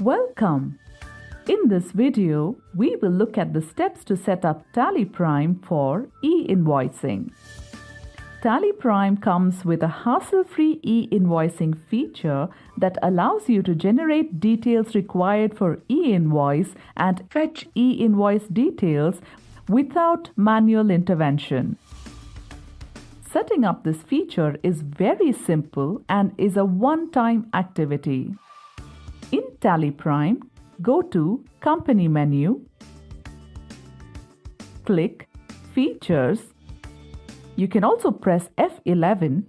Welcome! In this video, we will look at the steps to set up Tally Prime for e-Invoicing. Tally Prime comes with a hassle-free e-Invoicing feature that allows you to generate details required for e-Invoice and fetch e-Invoice details without manual intervention. Setting up this feature is very simple and is a one-time activity. In Tally Prime, go to Company menu, click Features. You can also press F11.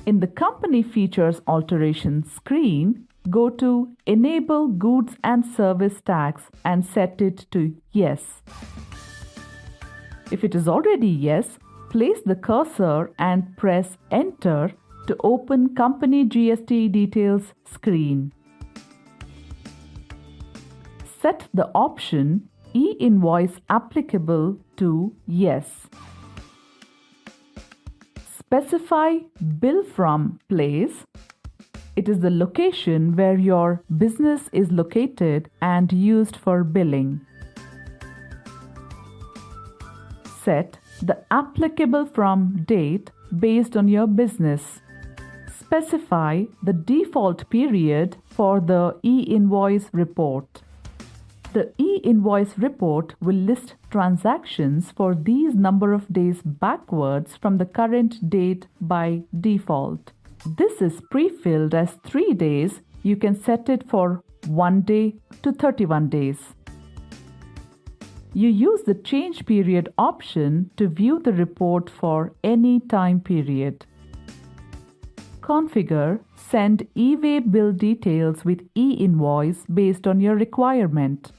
In the Company Features Alteration screen, go to Enable Goods and Service Tax and set it to Yes. If it is already Yes, place the cursor and press Enter to open Company GST Details screen. Set the option e-Invoice applicable to Yes. Specify Bill From Place. It is the location where your business is located and used for billing. Set the applicable from date based on your business. Specify the default period for the e-Invoice report. The e-Invoice report will list transactions for these number of days backwards from the current date by default. This is pre-filled as 3 days. You can set it for 1 day to 31 days. You use the change period option to view the report for any time period. Configure Send e-Way bill details with e-Invoice based on your requirement.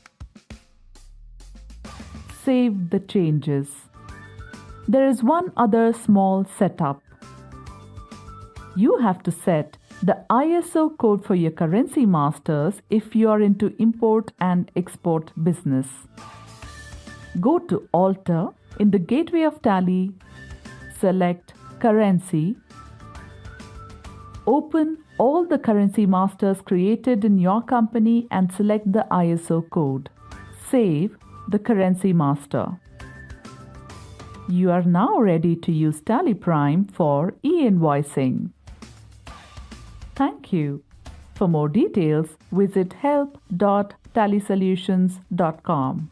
Save the changes. There is one other small setup. You have to set the ISO code for your currency masters if you are into import and export business. Go to Alter in the gateway of Tally, select Currency. Open all the currency masters created in your company and select the ISO code. Save the currency master. You are now ready to use Tally Prime for e-Invoicing. Thank you. For more details, visit help.tallysolutions.com.